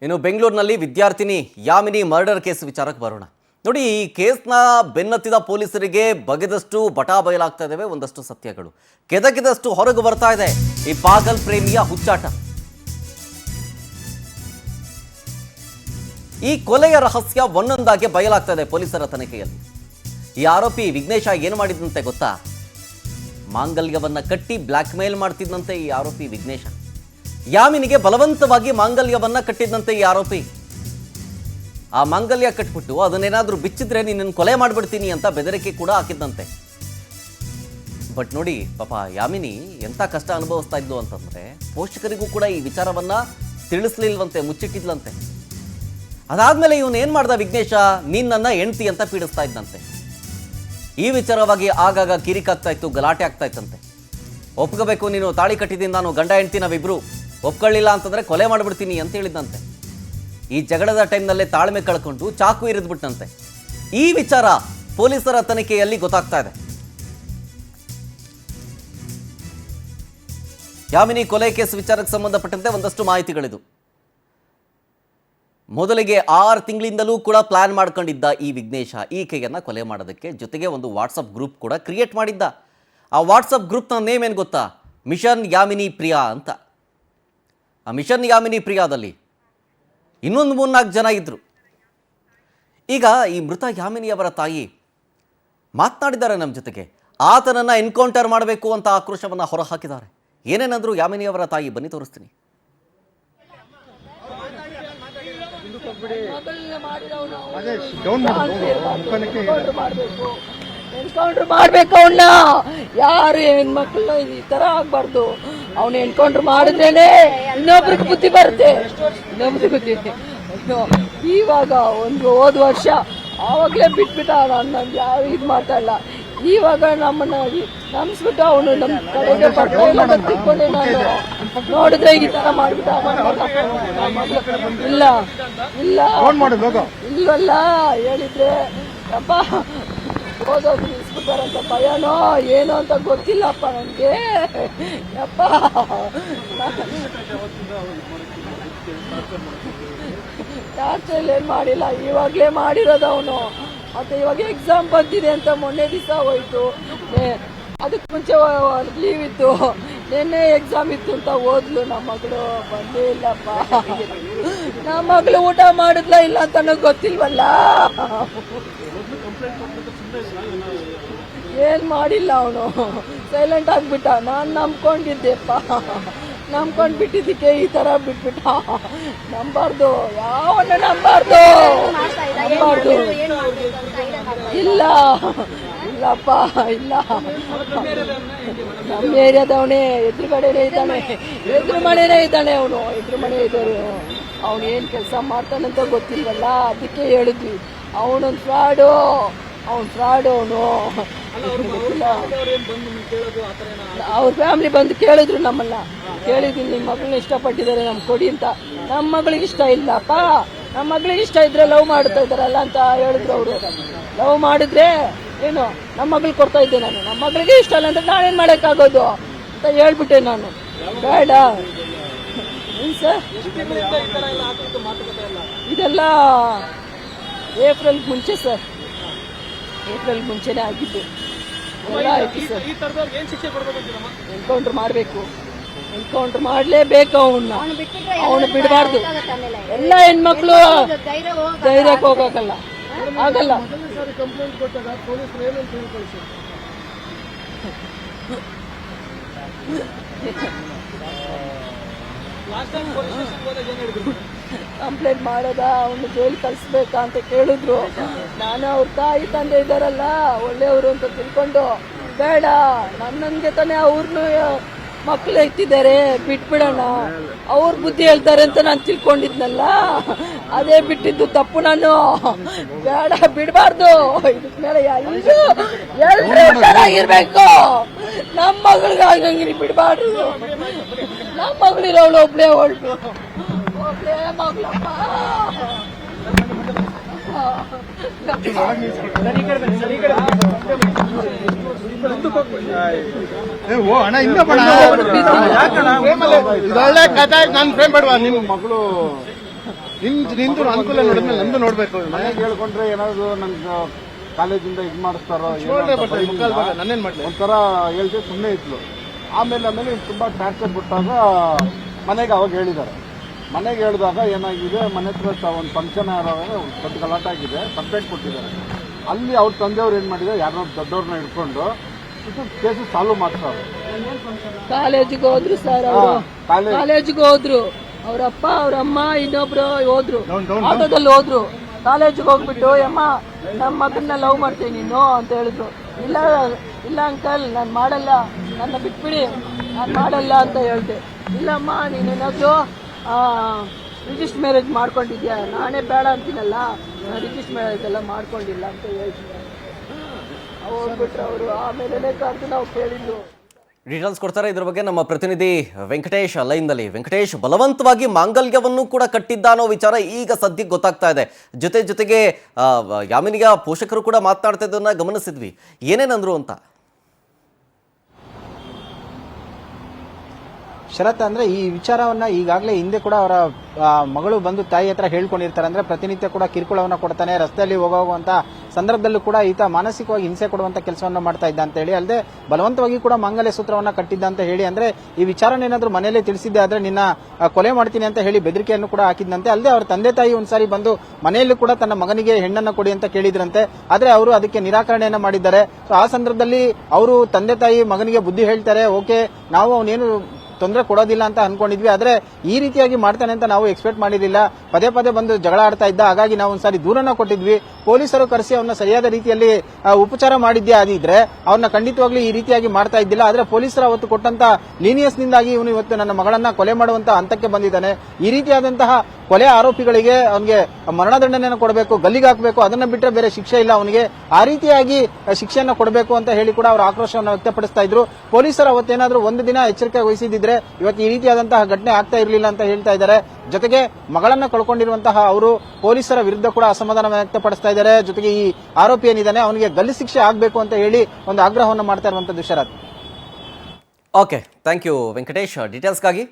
ಇನ್ನು ಬೆಂಗಳೂರಿನಲ್ಲಿ ವಿದ್ಯಾರ್ಥಿನಿ ಯಾಮಿನಿ ಮರ್ಡರ್ ಕೇಸ್ ವಿಚಾರಕ್ಕೆ ಬರೋಣ. ನೋಡಿ, ಈ ಕೇಸ್ನ ಬೆನ್ನತ್ತಿದ ಪೊಲೀಸರಿಗೆ ಬಗೆದಷ್ಟು ಬಟಾ ಬಯಲಾಗ್ತಾ ಇದ್ದಾವೆ. ಒಂದಷ್ಟು ಸತ್ಯಗಳು ಕೆದಕಿದಷ್ಟು ಹೊರಗೆ ಬರ್ತಾ ಇದೆ ಈ ಪಾಗಲ್ ಪ್ರೇಮಿಯ ಹುಚ್ಚಾಟ. ಈ ಕೊಲೆಯ ರಹಸ್ಯ ಒಂದೊಂದಾಗಿ ಬಯಲಾಗ್ತಾ ಇದೆ ಪೊಲೀಸರ ತನಿಖೆಯಲ್ಲಿ. ಈ ಆರೋಪಿ ವಿಘ್ನೇಶ ಏನು ಮಾಡಿದಂತೆ ಗೊತ್ತಾ? ಮಾಂಗಲ್ಯವನ್ನ ಕಟ್ಟಿ ಬ್ಲ್ಯಾಕ್ ಮೇಲ್ ಮಾಡ್ತಿದ್ದಂತೆ ಈ ಆರೋಪಿ ವಿಘ್ನೇಶ. ಯಾಮಿನಿಗೆ ಬಲವಂತವಾಗಿ ಮಾಂಗಲ್ಯವನ್ನ ಕಟ್ಟಿದ್ದಂತೆ ಈ ಆರೋಪಿ. ಆ ಮಾಂಗಲ್ಯ ಕಟ್ಬಿಟ್ಟು ಅದನ್ನೇನಾದ್ರೂ ಬಿಚ್ಚಿದ್ರೆ ನಿನ್ನನ್ನು ಕೊಲೆ ಮಾಡಿಬಿಡ್ತೀನಿ ಅಂತ ಬೆದರಿಕೆ ಕೂಡ ಹಾಕಿದ್ದಂತೆ. ಬಟ್ ನೋಡಿ ಪಾಪ ಯಾಮಿನಿ ಎಂಥ ಕಷ್ಟ ಅನುಭವಿಸ್ತಾ ಇದ್ಲು ಅಂತಂದ್ರೆ ಪೋಷಕರಿಗೂ ಕೂಡ ಈ ವಿಚಾರವನ್ನ ತಿಳಿಸ್ಲಿಲ್ವಂತೆ, ಮುಚ್ಚಿಟ್ಟಿದ್ಲಂತೆ. ಅದಾದ್ಮೇಲೆ ಇವನು ಏನ್ ಮಾಡ್ದ ವಿಘ್ನೇಶ, ನೀನ್ ನನ್ನ ಹೆಂಡ್ತಿ ಅಂತ ಪೀಡಿಸ್ತಾ ಇದ್ದಂತೆ. ಈ ವಿಚಾರವಾಗಿ ಆಗಾಗ ಕಿರಿಕಾಗ್ತಾ ಇತ್ತು, ಗಲಾಟೆ ಆಗ್ತಾ ಇತ್ತಂತೆ. ಒಪ್ಕೋಬೇಕು, ನೀನು ತಾಳಿ ಕಟ್ಟಿದ್ದೀನಿ, ನಾನು ಗಂಡ ಹೆಂಡ್ತಿ ನಾವಿಬ್ರು, ಒಪ್ಕೊಳ್ಳಿಲ್ಲ ಅಂತಂದ್ರೆ ಕೊಲೆ ಮಾಡಿಬಿಡ್ತೀನಿ ಅಂತ ಹೇಳಿದ್ದಂತೆ. ಈ ಜಗಳದ ಟೈಮ್ನಲ್ಲೇ ತಾಳ್ಮೆ ಕಳ್ಕೊಂಡು ಚಾಕು ಇರಿದ್ಬಿಟ್ಟಂತೆ. ಈ ವಿಚಾರ ಪೊಲೀಸರ ತನಿಖೆಯಲ್ಲಿ ಗೊತ್ತಾಗ್ತಾ ಇದೆ. ಯಾಮಿನಿ ಕೊಲೆ ಕೇಸ್ ವಿಚಾರಕ್ಕೆ ಸಂಬಂಧಪಟ್ಟಂತೆ ಒಂದಷ್ಟು ಮಾಹಿತಿಗಳಿದು. ಮೊದಲಿಗೆ 6 ತಿಂಗಳಿಂದಲೂ ಕೂಡ ಪ್ಲಾನ್ ಮಾಡ್ಕೊಂಡಿದ್ದ ಈ ವಿಘ್ನೇಶ ಈಕೆಯನ್ನ ಕೊಲೆ ಮಾಡೋದಕ್ಕೆ, ಜೊತೆಗೆ ಒಂದು ವಾಟ್ಸಪ್ ಗ್ರೂಪ್ ಕೂಡ ಕ್ರಿಯೇಟ್ ಮಾಡಿದ್ದ. ಆ ವಾಟ್ಸಪ್ ಗ್ರೂಪ್ನ ನೇಮ್ ಏನು ಗೊತ್ತಾ? ಮಿಷನ್ ಯಾಮಿನಿ ಪ್ರಿಯಾ ಅಂತ. ಆ ಮಿಷನ್ ಯಾಮಿನಿ ಪ್ರಿಯಾದಲ್ಲಿ ಇನ್ನೊಂದು 3-4 ಜನ ಇದ್ರು. ಈಗ ಈ ಮೃತ ಯಾಮಿನಿಯವರ ತಾಯಿ ಮಾತನಾಡಿದ್ದಾರೆ ನಮ್ಮ ಜೊತೆಗೆ. ಆತನನ್ನ ಎನ್ಕೌಂಟರ್ ಮಾಡಬೇಕು ಅಂತ ಆಕ್ರೋಶವನ್ನು ಹೊರಹಾಕಿದ್ದಾರೆ. ಏನೇನಾದರೂ ಯಾಮಿನಿಯವರ ತಾಯಿ, ಬನ್ನಿ ತೋರಿಸ್ತೀನಿ. ಎನ್ಕೌಂಟರ್ ಮಾಡ್ಬೇಕು ಅವನ್ನ. ಯಾರು ಹೆಣ್ಮಕ್ಳನ್ನ ಈ ತರ ಆಗ್ಬಾರ್ದು. ಅವನು ಎನ್ಕೌಂಟರ್ ಮಾಡಿದ್ರೇನೆ ಇನ್ನೊಬ್ರಿಗೆ ಬುದ್ಧಿ ಬರುತ್ತೆ, ಇನ್ನೊಬ್ರಿಗೆ ಬುದ್ಧಿ. ಇವಾಗ ಒಂದು ಹೋದ ವರ್ಷ ಆವಾಗಲೇ ಬಿಟ್ಬಿಟ್ಟ, ನಾನು ಯಾರು ಇದು ಮಾಡ್ತಾ ಇಲ್ಲ. ಇವಾಗ ನಮ್ಮನ್ನ ನಂಬಿಸ್ಬಿಟ್ಟು ಅವನು ನಮ್ಮ ಕಡೆಗೆ ಬರ್ತಾ ಇಲ್ಲ ಅಂತ ತಿಳ್ಕೊಂಡೆ ನಾನು. ನೋಡಿದ್ರೆ ಈ ತರ ಮಾಡ್ಬಿಟ್ಟ. ಇಲ್ಲ ಇಲ್ಲ ಇಲ್ವಲ್ಲ, ಹೇಳಿದ್ರೆ ಅಪ್ಪ ಓದೋದು ನಿಲ್ಸ್ಬಿಟ್ಟಾರಂತ ಭಯನೋ ಏನೋ ಅಂತ ಗೊತ್ತಿಲ್ಲಪ್ಪ ನನಗೆ. ಅಪ್ಪ ಟಾರ್ಚರ್ ಏನ್ ಮಾಡಿಲ್ಲ, ಇವಾಗಲೇ ಮಾಡಿರೋದು ಅವನು. ಮತ್ತೆ ಇವಾಗ ಎಕ್ಸಾಮ್ ಬಂದಿದೆ ಅಂತ ಮೊನ್ನೆ ದಿವಸ ಹೋಯ್ತು. ಅದಕ್ಕೆ ಮುಂಚೆ ಲೀವ್ ಇತ್ತು, ನಿನ್ನೆ ಎಕ್ಸಾಮ್ ಇತ್ತು ಅಂತ ಓದ್ಲು. ನಮ್ಮ ಮಗಳು ಬಂದೇ ಇಲ್ಲಪ್ಪ. ನಮ್ಮ ಮಗಳು ಊಟ ಮಾಡಿದ್ಲ ಇಲ್ಲ ಅಂತ ನನಗೆ ಗೊತ್ತಿಲ್ವಲ್ಲ. ಏನ್ ಮಾಡಿಲ್ಲ ಅವನು, ಸೈಲೆಂಟ್ ಆಗ್ಬಿಟ್ಟ. ನಾನು ನಂಬ್ಕೊಂಡಿದ್ದೆಪ್ಪ, ನಂಬ್ಕೊಂಡ್ ಬಿಟ್ಟಿದ್ದಕ್ಕೆ ಈ ತರ ಬಿಟ್ಬಿಟ್ಟ. ನಂಬಾರ್ದು, ಯಾವನ್ನ ನಂಬಾರ್ದು, ನಂಬಾರ್ದು. ಇಲ್ಲ ಇಲ್ಲಪ್ಪ, ಇಲ್ಲ. ನಮ್ಮ ಏರಿಯಾದವನೇ, ಎದುರುಗಡೆನೇ ಇದ್ದಾನೆ, ಎದುರು ಮನೆನೇ ಇದ್ದಾನೆ ಅವನು, ಎದುರು ಮನೆ ಇದ್ದವರು. ಅವನು ಏನ್ ಕೆಲಸ ಮಾಡ್ತಾನಂತ ಗೊತ್ತಿಲ್ವಲ್ಲ, ಅದಕ್ಕೆ ಹೇಳಿದ್ವಿ ಅವನೊಂದು ಫ್ರಾಡು, ಅವನು ಫ್ರಾಡು ಅವನು. ಅವ್ರ ಫ್ಯಾಮಿಲಿ ಬಂದು ಕೇಳಿದ್ರು ನಮ್ಮನ್ನ, ಕೇಳಿದ್ದೀನಿ ನಿಮ್ಮ ಮಗಳನ್ನ ಇಷ್ಟಪಟ್ಟಿದ್ದಾರೆ ನಮ್ಗೆ ಕೊಡಿ ಅಂತ. ನಮ್ಮ ಮಗಳಿಗೆ ಇಷ್ಟ ಇಲ್ಲಪ್ಪ, ನಮ್ಮ ಮಗಳಿಗೆ ಇಷ್ಟ ಇದ್ರೆ ಲವ್ ಮಾಡ್ತಾ ಇದ್ದಾರಲ್ಲ ಅಂತ ಹೇಳಿದ್ರು ಅವರು. ಲವ್ ಮಾಡಿದ್ರೆ ಏನು ನಮ್ಮ ಮಗಳಿಗೆ ಕೊಡ್ತಾ ಇದ್ದೆ ನಾನು, ನಮ್ಮ ಮಗಳಿಗೆ ಇಷ್ಟ ಇಲ್ಲ ಅಂದ್ರೆ ನಾನೇನು ಮಾಡೋಕ್ಕಾಗೋದು ಅಂತ ಹೇಳ್ಬಿಟ್ಟೆ ನಾನು. ಬೇಡ ಸರ್, ಇದೆಲ್ಲ ಏಪ್ರಿಲ್ ಮುಂಚೆ ಸರ್, ಏಪ್ರಿಲ್ ಮುಂಚೆನೇ ಆಗಿದ್ದು ಎಲ್ಲ ಆಯ್ತು ಸರ್. ಎನ್ಕೌಂಟರ್ ಮಾಡಬೇಕು, ಎನ್ಕೌಂಟರ್ ಮಾಡಲೇಬೇಕು ಅವನ್ನ, ಅವನು ಬಿಡಬಾರ್ದು. ಎಲ್ಲ ಹೆಣ್ಮಕ್ಳು ಧೈರ್ಯಕ್ಕೆ ಹೋಗಲ್ಲ, ಆಗಲ್ಲ. ಕಂಪ್ಲೇಂಟ್ ಮಾಡೋದ, ಅವನು ಜೈಲ್ ಕಳಿಸ್ಬೇಕಾ ಅಂತ ಕೇಳಿದ್ರು. ನಾನು ಅವ್ರ ತಾಯಿ ತಂದೆ ಇದ್ದಾರಲ್ಲ ಒಳ್ಳೆಯವರು ಅಂತ ತಿಳ್ಕೊಂಡು, ಬೇಡ ನನ್ನನ್ಗೆ ತಾನೇ ಅವ್ರನ್ನೂ ಮಕ್ಕಳು ಇಟ್ಟಿದ್ದಾರೆ, ಬಿಟ್ಬಿಡೋಣ, ಅವ್ರ ಬುದ್ಧಿ ಹೇಳ್ತಾರೆ ಅಂತ ನಾನು ತಿಳ್ಕೊಂಡಿದ್ನಲ್ಲ, ಅದೇ ಬಿಟ್ಟಿದ್ದು ತಪ್ಪು. ನಾನು ಬೇಡ, ಬಿಡಬಾರ್ದು. ಇದಕ್ ಮೇಲೆ ಎಲ್ಲರೂ ಚೆನ್ನಾಗಿರ್ಬೇಕು. ನಮ್ಮ ಮಗಳಿಗೆ ಆಗಂಗಿರಿ ಬಿಡಬಾರ್ದು. ನಮ್ಮ ಮಗಳಿರೋಳು ಒಬ್ಳೇ ಹೊಳ್ಳು, ಒಬ್ಳೇ ಮಗಳಪ್ಪ. ಒಳ್ಳೆ ಕಥೆ. ನನ್ನ ಫ್ರೆಂಡ್ ಬೇಡವಾ ನಿಮ್ಮ ಮಗಳು ನಿಂದು ಅನುಕೂಲ ನೋಡಿದ್ಮೇಲೆ ನಂದು ನೋಡ್ಬೇಕು. ಮನೆಗೆ ಹೇಳ್ಕೊಂಡ್ರೆ ಏನಾದ್ರು ನಂಗೆ ಕಾಲೇಜಿಂದ ಇದು ಮಾಡಿಸ್ತಾರೋ ನನ್ನೇನ್ ಮಾಡ್ಲಿ ಒಂಥರ ಹೇಳ್ದೆ ಸುಮ್ಮನೆ ಇದ್ಲು. ಆಮೇಲೆ ತುಂಬಾ ಟಾರ್ಚರ್ ಬಿಟ್ಟಾಗ ಮನೆಗೆ ಅವಾಗ ಹೇಳಿದ್ದಾರೆ. ಮನೆಗೆ ಹೇಳಿದಾಗ ಏನಾಗಿದೆ, ಮನೆ ಹತ್ರ ಒಂದು ಫಂಕ್ಷನ್ ದೊಡ್ಡ ಗಲಾಟೆ ಆಗಿದೆ, ಕಂಪ್ಲೇಂಟ್ ಕೊಟ್ಟಿದ್ದಾರೆ. ಅಲ್ಲಿ ಅವ್ರ ತಂದೆಯವ್ರು ಏನ್ ಮಾಡಿದ್ದಾರೆ, ಯಾರೋ ದೊಡ್ಡವ್ರನ್ನ ಹಿಡ್ಕೊಂಡು ಇದು ಕೇಸು ಸಾಲ್ವ್ ಮಾಡ್ತಾರೆ. ಕಾಲೇಜಿಗೆ ಹೋದ್ರು ಸರ್, ಅವರು ಕಾಲೇಜಿಗೆ ಹೋದ್ರು. ಅವ್ರಪ್ಪ ಅವ್ರಮ್ಮ ಇನ್ನೊಬ್ರು ಹೋದ್ರು, ಆಟೋದಲ್ಲಿ ಹೋದ್ರು. ಕಾಲೇಜಿಗೆ ಹೋಗ್ಬಿಟ್ಟು ಅಮ್ಮ ನಮ್ಮ ಮಗನ್ನ ಲವ್ ಮಾಡ್ತೀನಿ ನೀನು ಅಂತ ಹೇಳಿದ್ರು. ಇಲ್ಲ ಇಲ್ಲ ಅಂಕಲ್ ನಾನು ಮಾಡಲ್ಲ, ನನ್ನ ಬಿಟ್ಬಿಡಿ, ನಾನು ಮಾಡಲ್ಲ ಅಂತ ಹೇಳ್ದೆ. ಇಲ್ಲಮ್ಮ ನೀನೇನಾದ್ರು ರಿಜಿಸ್ಟರ್ ಮ್ಯಾರೇಜ್ ಮಾಡ್ಕೊಂಡಿದ್ಯಾ, ನಾನೇ ಬೇಡ ಅಂತೀನಲ್ಲ, ರಿಜಿಸ್ಟರ್ ಮ್ಯಾರೇಜ್ ಎಲ್ಲ ಮಾಡ್ಕೊಂಡಿಲ್ಲ ಅಂತ ಹೇಳ್ತೀನಿ. ಹೋಗ್ಬಿಟ್ರೆ ಅವರು ಆಮೇಲೆ ಕರೆದು ನಾವು ಕೇಳಿದ್ದು. ಡೀಟೇಲ್ಸ್ ಕೊಡ್ತಾರೆ ಇದ್ರ ಬಗ್ಗೆ ನಮ್ಮ ಪ್ರತಿನಿಧಿ ವೆಂಕಟೇಶ್ ಲೈನ್ನಲ್ಲಿ. ವೆಂಕಟೇಶ್, ಬಲವಂತವಾಗಿ ಮಾಂಗಲ್ಯವನ್ನು ಕೂಡ ಕಟ್ಟಿದ್ದ ಅನ್ನೋ ವಿಚಾರ ಈಗ ಸದ್ಯಕ್ಕೆ ಗೊತ್ತಾಗ್ತಾ ಇದೆ. ಜೊತೆಗೆ ಯಾಮಿನಿಯ ಪೋಷಕರು ಕೂಡ ಮಾತನಾಡ್ತಾ ಇದ್ದನ್ನ ಗಮನಿಸಿದ್ವಿ. ಏನೇನಂದ್ರು ಅಂತ? ಶರತ್, ಅಂದ್ರೆ ಈ ವಿಚಾರವನ್ನ ಈಗಾಗಲೇ ಹಿಂದೆ ಕೂಡ ಅವರ ಮಗಳು ಬಂದು ತಾಯಿ ಹತ್ರ ಹೇಳ್ಕೊಂಡಿರ್ತಾರೆ. ಅಂದ್ರೆ ಪ್ರತಿನಿತ್ಯ ಕೂಡ ಕಿರುಕುಳವನ್ನ ಕೊಡ್ತಾನೆ, ರಸ್ತೆಯಲ್ಲಿ ಹೋಗುವಂತ ಸಂದರ್ಭದಲ್ಲೂ ಕೂಡ ಈತ ಮಾನಸಿಕವಾಗಿ ಹಿಂಸೆ ಕೊಡುವಂತ ಕೆಲಸವನ್ನ ಮಾಡ್ತಾ ಇದ್ದ ಅಂತ ಹೇಳಿ, ಅಲ್ಲದೆ ಬಲವಂತವಾಗಿ ಕೂಡ ಮಾಂಗಲ್ಯ ಸೂತ್ರವನ್ನ ಕಟ್ಟಿದ್ದ ಅಂತ ಹೇಳಿ, ಅಂದ್ರೆ ಈ ವಿಚಾರನ ಏನಾದ್ರೂ ಮನೆಯಲ್ಲೇ ತಿಳಿಸಿದ್ದೆ ಆದ್ರೆ ನಿನ್ನ ಕೊಲೆ ಮಾಡ್ತೀನಿ ಅಂತ ಹೇಳಿ ಬೆದರಿಕೆಯನ್ನು ಕೂಡ ಹಾಕಿದ್ದಂತೆ. ಅಲ್ಲದೆ ಅವ್ರ ತಂದೆ ತಾಯಿ ಒಂದ್ಸಾರಿ ಬಂದು ಮನೆಯಲ್ಲೂ ಕೂಡ ತನ್ನ ಮಗನಿಗೆ ಹೆಣ್ಣನ್ನ ಕೊಡಿ ಅಂತ ಕೇಳಿದ್ರಂತೆ. ಆದ್ರೆ ಅವರು ಅದಕ್ಕೆ ನಿರಾಕರಣೆಯನ್ನ ಮಾಡಿದ್ದಾರೆ. ಸೊ ಆ ಸಂದರ್ಭದಲ್ಲಿ ಅವರು ತಂದೆ ತಾಯಿ ಮಗನಿಗೆ ಬುದ್ಧಿ ಹೇಳ್ತಾರೆ, ಓಕೆ ನಾವು ಅವನೇನು ತೊಂದರೆ ಕೊಡೋದಿಲ್ಲ ಅಂತ ಅನ್ಕೊಂಡಿದ್ವಿ, ಆದ್ರೆ ಈ ರೀತಿಯಾಗಿ ಮಾಡ್ತಾನೆ ಅಂತ ನಾವು ಎಕ್ಸ್ಪೆಕ್ಟ್ ಮಾಡಿರಲಿಲ್ಲ. ಪದೇ ಪದೇ ಬಂದು ಜಗಳ ಆಡ್ತಾ ಇದ್ದ, ಹಾಗಾಗಿ ನಾವು ಒಂದ್ಸಾರಿ ದೂರನ್ನ ಕೊಟ್ಟಿದ್ವಿ. ಪೊಲೀಸರು ಕರೆಸಿ ಅವನ್ನ ಸರಿಯಾದ ರೀತಿಯಲ್ಲಿ ಉಪಚಾರ ಮಾಡಿದ್ದೆ ಆದಿದ್ರೆ ಅವ್ರನ್ನ ಖಂಡಿತವಾಗ್ಲೂ ಈ ರೀತಿಯಾಗಿ ಮಾಡ್ತಾ ಇದ್ದಿಲ್ಲ. ಆದ್ರೆ ಪೊಲೀಸರು ಅವತ್ತು ಕೊಟ್ಟಂತ ಲೀನಿಯಸ್ ನಿಂದಾಗಿ ಇವನು ಇವತ್ತು ನನ್ನ ಮಗಳನ್ನ ಕೊಲೆ ಮಾಡುವಂತ ಹಂತಕ್ಕೆ ಬಂದಿದ್ದಾನೆ. ಈ ರೀತಿಯಾದಂತಹ ಕೊಲೆ ಆರೋಪಿಗಳಿಗೆ ಅವನಿಗೆ ಮರಣದಂಡನೆಯನ್ನು ಕೊಡಬೇಕು, ಗಲ್ಲಿಗೆ ಹಾಕಬೇಕು, ಅದನ್ನ ಬಿಟ್ಟರೆ ಬೇರೆ ಶಿಕ್ಷೆ ಇಲ್ಲ ಅವನಿಗೆ. ಆ ರೀತಿಯಾಗಿ ಶಿಕ್ಷೆಯನ್ನ ಕೊಡಬೇಕು ಅಂತ ಹೇಳಿ ಕೂಡ ಅವರು ಆಕ್ರೋಶವನ್ನು ವ್ಯಕ್ತಪಡಿಸ್ತಾ ಇದ್ರು. ಪೊಲೀಸರು ಅವತ್ತೇನಾದ್ರೂ ಒಂದು ದಿನ ಎಚ್ಚರಿಕೆ ವಹಿಸಿದ್ರೆ ಇವತ್ತು ಈ ರೀತಿಯಾದಂತಹ ಘಟನೆ ಆಗ್ತಾ ಇರಲಿಲ್ಲ ಅಂತ ಹೇಳ್ತಾ ಇದ್ದಾರೆ. ಜೊತೆಗೆ ಮಗಳನ್ನ ಕಳ್ಕೊಂಡಿರುವಂತಹ ಅವರು ಪೊಲೀಸರ ವಿರುದ್ಧ ಕೂಡ ಅಸಮಾಧಾನ ವ್ಯಕ್ತಪಡಿಸ್ತಾ ಇದ್ದಾರೆ. ಜೊತೆಗೆ ಈ ಆರೋಪಿ ಏನಿದ್ದಾನೆ ಅವನಿಗೆ ಗಲ್ಲು ಶಿಕ್ಷೆ ಆಗಬೇಕು ಅಂತ ಹೇಳಿ ಒಂದು ಆಗ್ರಹವನ್ನು ಮಾಡ್ತಾ ಇರುವಂತದ್ದು. ಶರತ್, ಓಕೆ, ಥ್ಯಾಂಕ್ ಯು ವೆಂಕಟೇಶ್ ಡೀಟೇಲ್ಸ್ಗಾಗಿ.